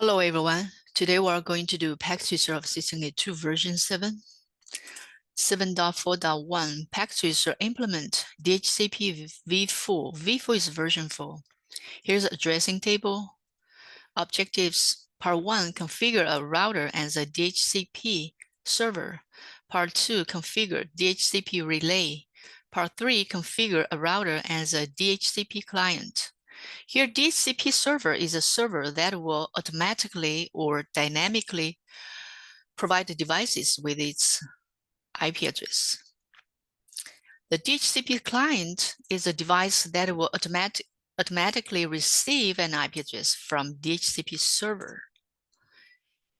Hello everyone. Today we are going to do packet switcher of System82 version 7. 7.4.1 packet switcher implement DHCPv4. V4 is version 4. Here's addressing table. Objectives. Part 1, configure a router as a DHCP server. Part 2, configure DHCP relay. Part 3, configure a router as a DHCP client. Here, DHCP server is a server that will automatically or dynamically provide the devices with its IP address. The DHCP client is a device that will automatically receive an IP address from DHCP server.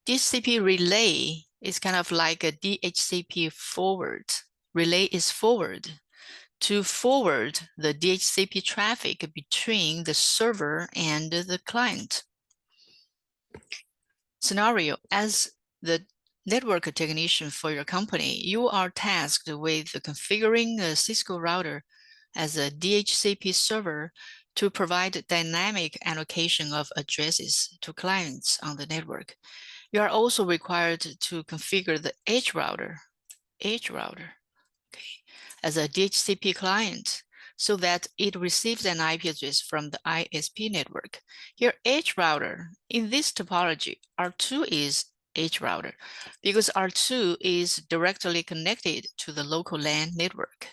DHCP relay is kind of like a DHCP forward. Relay is forward to forward the DHCP traffic between the server and the client. Scenario: as the network technician for your company, you are tasked with configuring a Cisco router as a DHCP server to provide dynamic allocation of addresses to clients on the network. You are also required to configure the edge router, as a DHCP client so that it receives an IP address from the ISP network. Here, edge router, in this topology, R2 is edge router because R2 is directly connected to the local LAN network.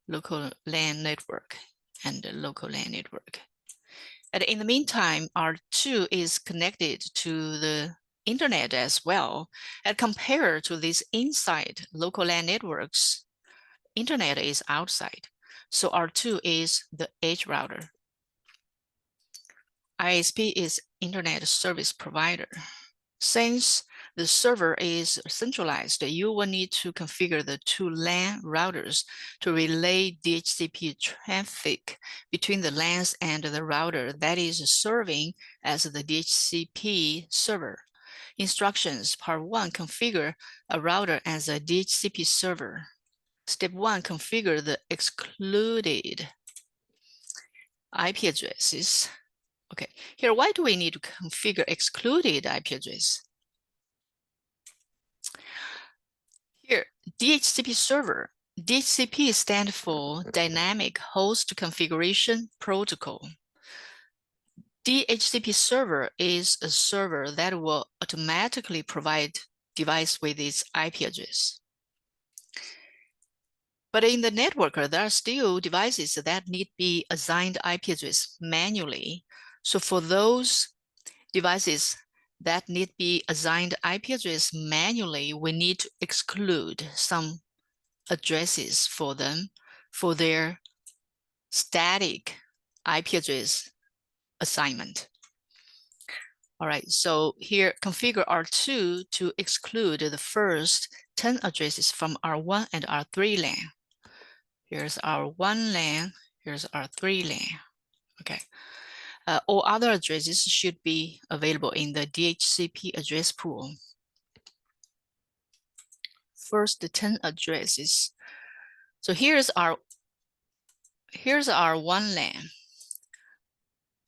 Local LAN network and the local LAN network. And in the meantime, R2 is connected to the internet as well. And compared to these inside local LAN networks, internet is outside. So R2 is the edge router. ISP is internet service provider. Since the server is centralized, you will need to configure the two LAN routers to relay DHCP traffic between the LANs and the router that is serving as the DHCP server. Instructions: Part 1, configure a router as a DHCP server. Step 1, configure the excluded IP addresses. Okay, here, why do we need to configure excluded IP address? Here, DHCP server. DHCP stands for Dynamic Host Configuration Protocol. DHCP server is a server that will automatically provide device with its IP address. But in the network, there are still devices that need to be assigned IP address manually. So for those devices that need to be assigned IP address manually, we need to exclude some addresses for them for their static IP address assignment. All right, so here, configure R2 to exclude the first 10 addresses from R1 and R3 LAN. Here's R1 LAN, here's R3 LAN. Okay. All other addresses should be available in the DHCP address pool. First, the 10 addresses. So here's our one LAN.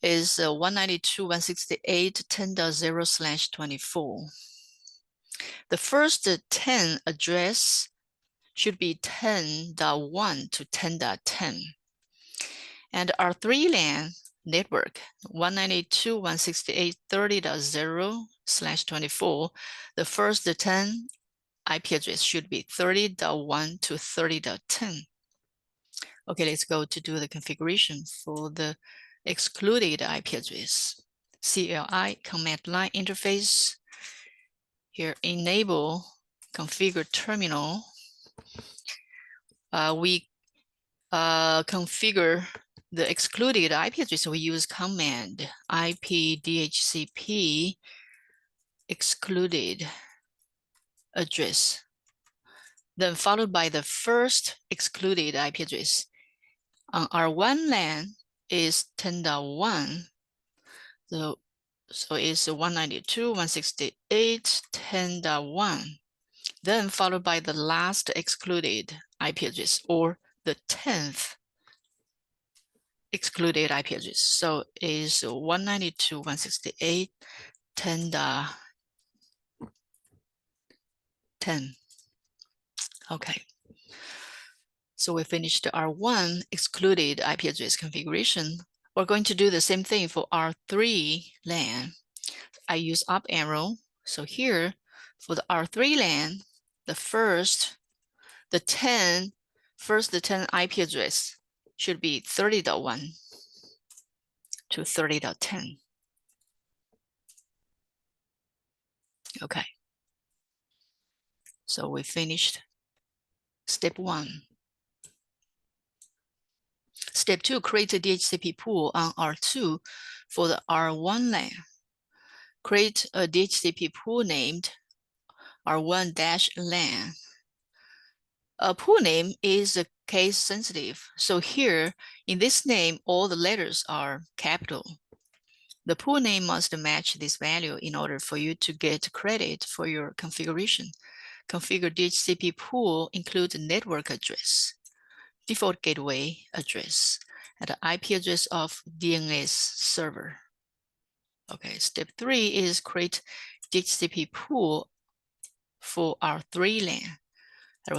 Is 192.168.10.0/24. The first 10 address should be 10.1 to 10.10. And our 3 LAN network, 192.168.30.0/24, the first 10 IP address should be 30.1 to 30.10. Okay, let's go to do the configuration for the excluded IP address. CLI, command line interface. Here, enable configure terminal. We configure the excluded IP address. We use command IP DHCP excluded address. Then followed by the first excluded IP address. On our one LAN is 10.1. So it's 192.168.10.1. Then followed by the last excluded IP address, or the 10th excluded IP address. So is 192.168.10.10. Okay. So we finished R1 excluded IP address configuration. We're going to do the same thing for R3 LAN. I use up arrow. So here for the R3 LAN, the 10 IP address should be 30.1 to 30.10. Okay. So we finished step 1. Step 2, create a DHCP pool on R2 for the R1 LAN. Create a DHCP pool named R1-LAN. A pool name is case sensitive. So here, in this name, all the letters are capital. The pool name must match this value in order for you to get credit for your configuration. Configure DHCP pool includes network address, default gateway address, and the IP address of DNS server. Okay, step 3 is create DHCP pool for R3 LAN. And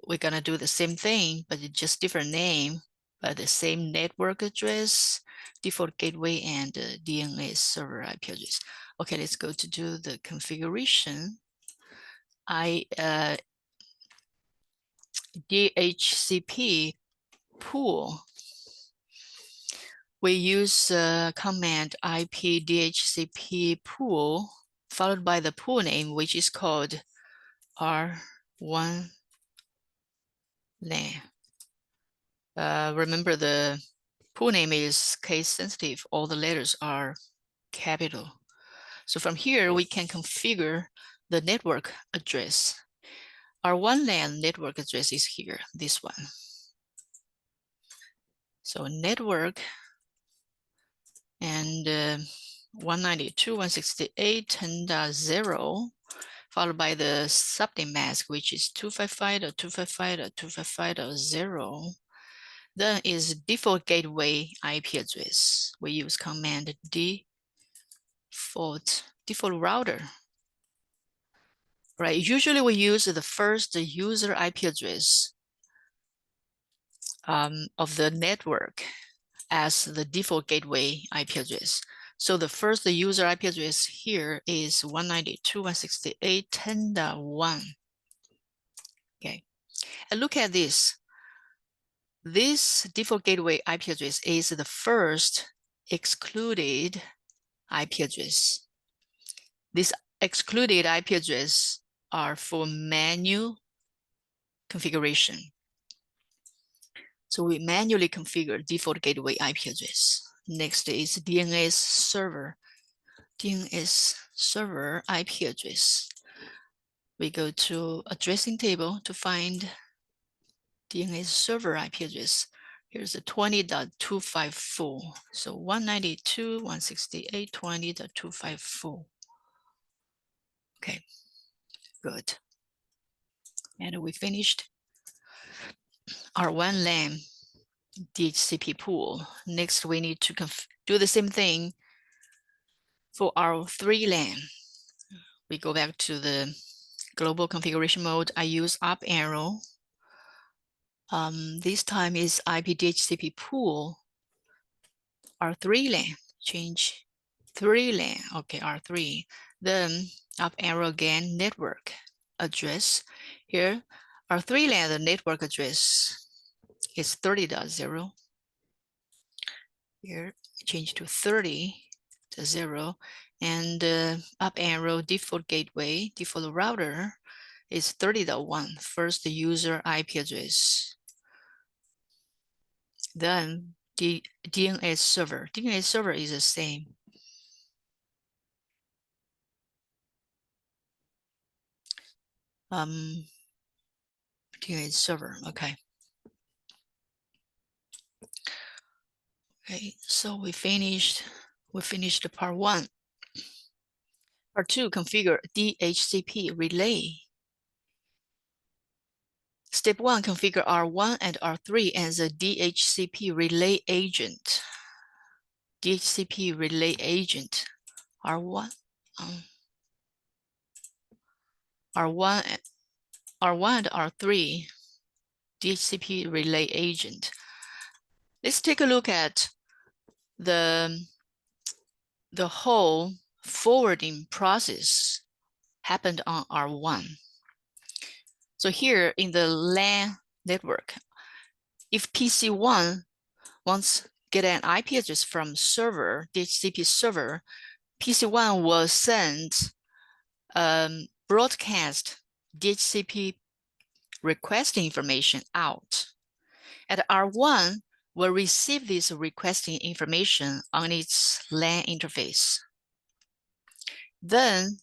we're gonna do the same thing, but it's just different name, but the same network address, default gateway, and DNS server IP address. Okay, let's go to do the configuration. DHCP pool. We use command IP DHCP pool followed by the pool name, which is called R1 LAN. Remember, the pool name is case sensitive. All the letters are capital. So from here, we can configure the network address. R1 LAN network address is here, this one. So network and 192.168.10.0, followed by the subnet mask, which is 255.255.255.0. Then is default gateway IP address. We use command default router. Right, usually we use the first user IP address of the network as the default gateway IP address. So the first user IP address here is 192.168.10.1. Okay, and look at this. This default gateway IP address is the first excluded IP address. These excluded IP address are for manual configuration. So we manually configure default gateway IP address. Next is DNS server IP address. We go to addressing table to find DNS server IP address. Here's the 20.254. So 192.168.20.254. Okay, good. And we finished R1 LAN DHCP pool. Next, we need to do the same thing for R3 LAN. We go back to the global configuration mode. I use up arrow. This time is IP DHCP pool R3 LAN. Change 3 LAN. Okay, R3. Then up arrow again, network address. Here, R3 LAN, the network address is 30.0. Here, change to 30.0. And up arrow default gateway, default router is 30.1, first user IP address. Then the DNS server. DNS server is the same. DNS server, okay. Okay, so we finished the part 1. Part 2, configure DHCP relay. Step 1, configure R1 and R3 as a DHCP relay agent. DHCP relay agent. R1 and R3 DHCP relay agent. Let's take a look at the whole forwarding process happened on R1. So here in the LAN network, if PC1 wants to get an IP address from server, DHCP server, PC1 will send broadcast DHCP requesting information out. And R1 will receive this requesting information on its LAN interface. Then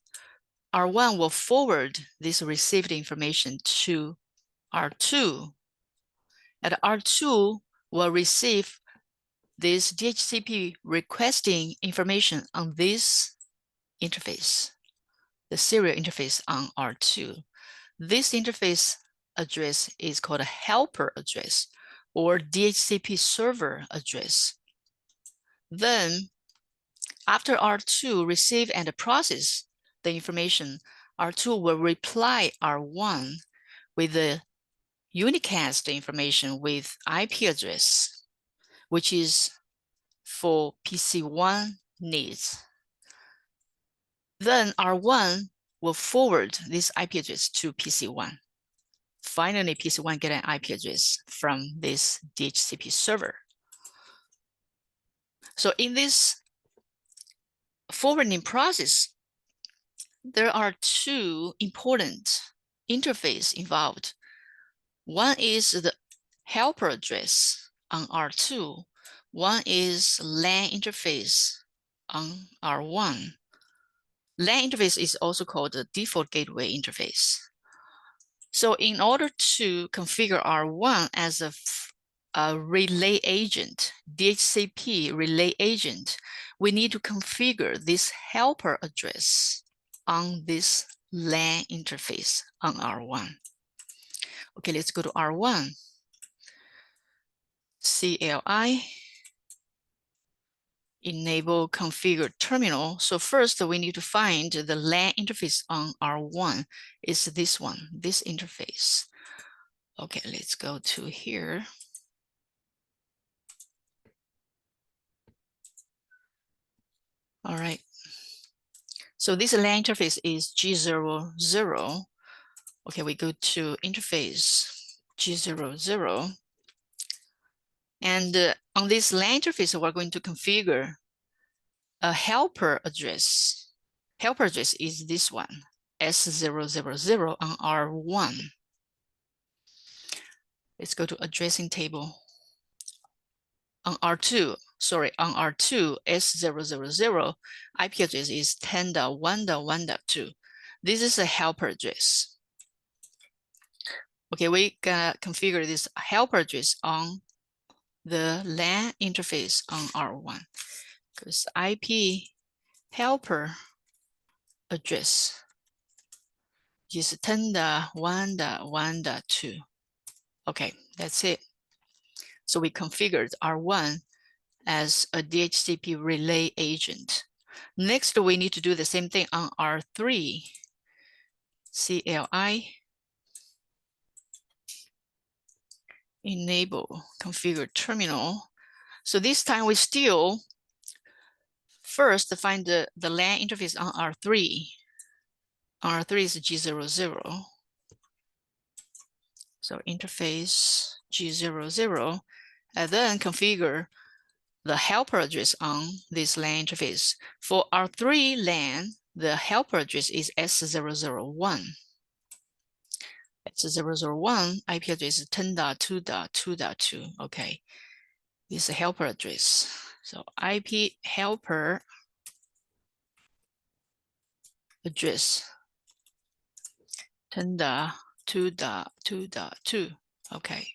R1 will forward this received information to R2. And R2 will receive this DHCP requesting information on this interface, the serial interface on R2. This interface address is called a helper address or DHCP server address. Then after R2 receive and process the information, R2 will reply R1 with the unicast information with IP address, which is for PC1 needs. Then R1 will forward this IP address to PC1. Finally, PC1 get an IP address from this DHCP server. So in this forwarding process, there are two important interfaces involved. One is the helper address on R2. One is LAN interface on R1. LAN interface is also called the default gateway interface. So in order to configure R1 as a relay agent, DHCP relay agent, we need to configure this helper address on this LAN interface on R1. Okay, let's go to R1. CLI, enable configure terminal. So first we need to find the LAN interface on R1. It's this one, this interface. Okay, let's go to here. All right. So this LAN interface is G00. Okay, we go to interface G00. And on this LAN interface, we're going to configure a helper address. Helper address is this one, S000 on R1. Let's go to addressing table. On R2, S000, IP address is 10.1.1.2. This is a helper address. Okay, we gonna configure this helper address on the LAN interface on R1. Because IP helper address is 10.1.1.2. Okay, that's it. So we configured R1 as a DHCP relay agent. Next, we need to do the same thing on R3. CLI, enable configure terminal. So this time we still first find the LAN interface on R3. On R3 is G00. So interface G00, and then configure the helper address on this LAN interface. For R3 LAN, the helper address is S001. S001 IP address is 10.2.2.2. Okay, this is a helper address. So IP helper address 10.2.2.2. Okay,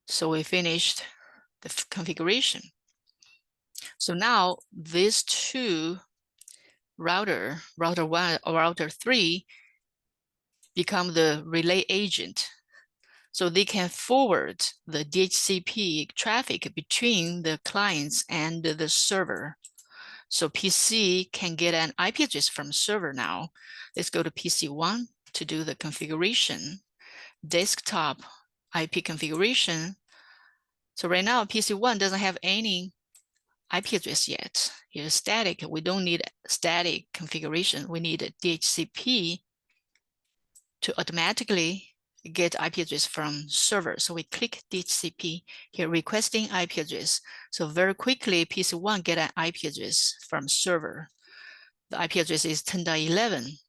so we finished the configuration. So now these two router 1 or router 3 become the relay agent So they can forward the DHCP traffic between the clients and the server. So PC can get an IP address from server now. Let's go to PC1 to do the configuration. Desktop IP configuration. So right now, PC1 doesn't have any IP address yet. Here's static. We don't need static configuration. We need a DHCP to automatically get IP address from server. So we click DHCP here, requesting IP address. So very quickly, PC1 get an IP address from server. The IP address is 10.11.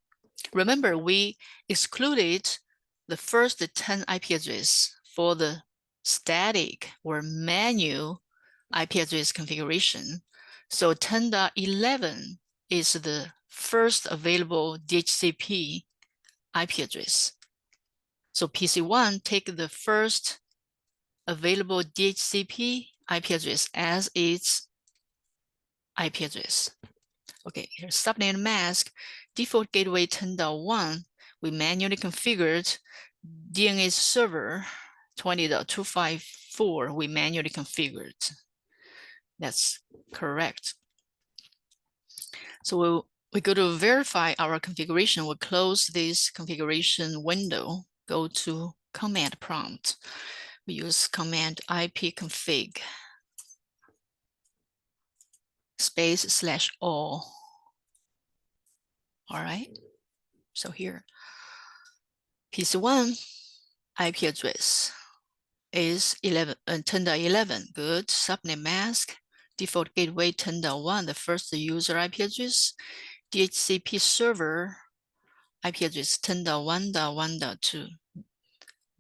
Remember, we excluded the first 10 IP address for the static or manual IP address configuration. So 10.11 is the first available DHCP IP address. So PC1 take the first available DHCP IP address as its IP address. Okay, here's subnet mask. Default gateway 10.1, we manually configured. DNS server 20.254, we manually configured. That's correct. So we go to verify our configuration. We'll close this configuration window, go to command prompt. We use command ipconfig /all. All right, so here, PC1 IP address is 10.11, good. Subnet mask, default gateway 10.1, the first user IP address. DHCP server IP address 10.1.1.2.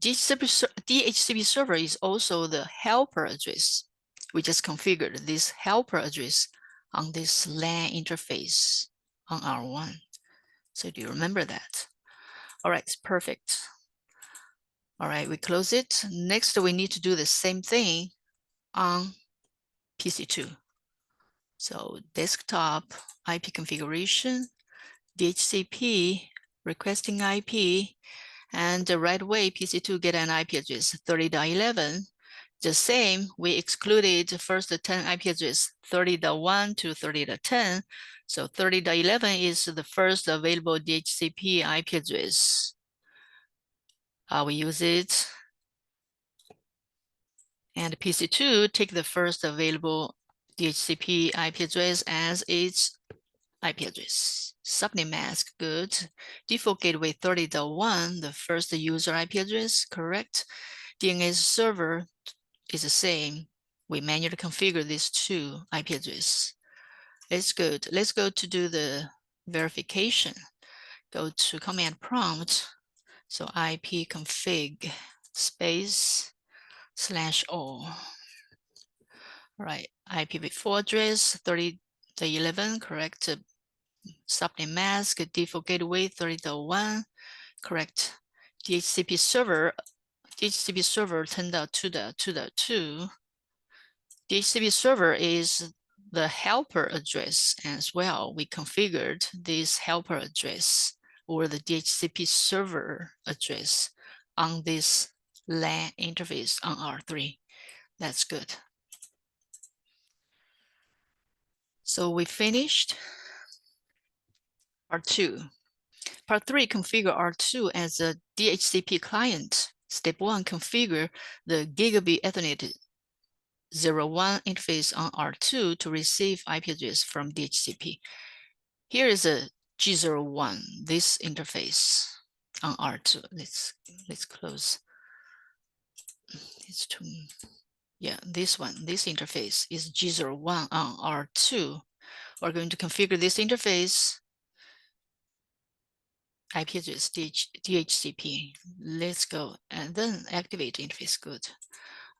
DHCP server is also the helper address. We just configured this helper address on this LAN interface on R1. So do you remember that? All right, it's perfect. All right, we close it. Next, we need to do the same thing on PC2. So desktop IP configuration, DHCP, requesting IP, and right away PC2 get an IP address 30.11. The same, we excluded the first 10 IP address 30.1 to 30.10. So 30.11 is the first available DHCP IP address. We use it. And PC2 take the first available DHCP IP address as its IP address. Subnet mask, good. Default gateway 30.1, the first user IP address, correct. DNS server is the same. We manually configure these two IP address. It's good. Let's go to do the verification. Go to command prompt. So ipconfig /all. All right, IPv4 address 30.11, correct. Subnet mask, default gateway 30.1, correct. DHCP server 10.2.2.2. DHCP server is the helper address as well. We configured this helper address or the DHCP server address on this LAN interface on R3. That's good. So we finished R2. Part 3, configure R2 as a DHCP client. Step 1, configure the Gigabit Ethernet 01 interface on R2 to receive IP address from DHCP. Here is a G01, this interface on R2. Let's close. It's too, yeah, this one, this interface is G01 on R2. We're going to configure this interface IP address DHCP. Let's go and then activate interface. Good.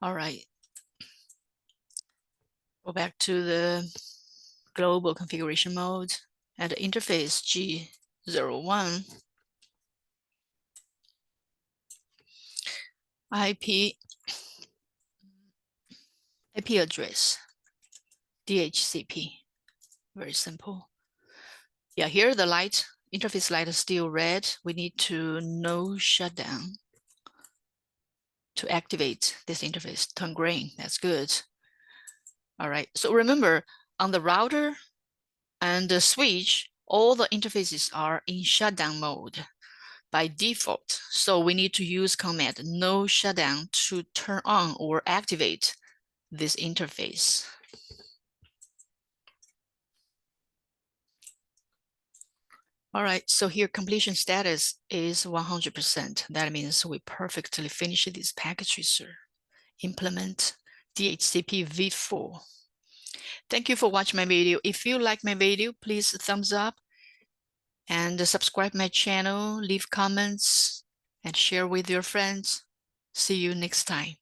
All right. Go back to the global configuration mode and interface G01. IP address DHCP. Very simple. Yeah, here the light, interface light is still red. We need to no shutdown. to activate this interface. Turn green, that's good. All right, so remember on the router and the switch, all the interfaces are in shutdown mode by default. So we need to use command no shutdown to turn on or activate this interface. All right, so here completion status is 100%. That means we perfectly finished this packet tracer. Implement DHCPv4. Thank you for watching my video. If you like my video, please thumbs up and subscribe my channel, leave comments, and share with your friends. See you next time.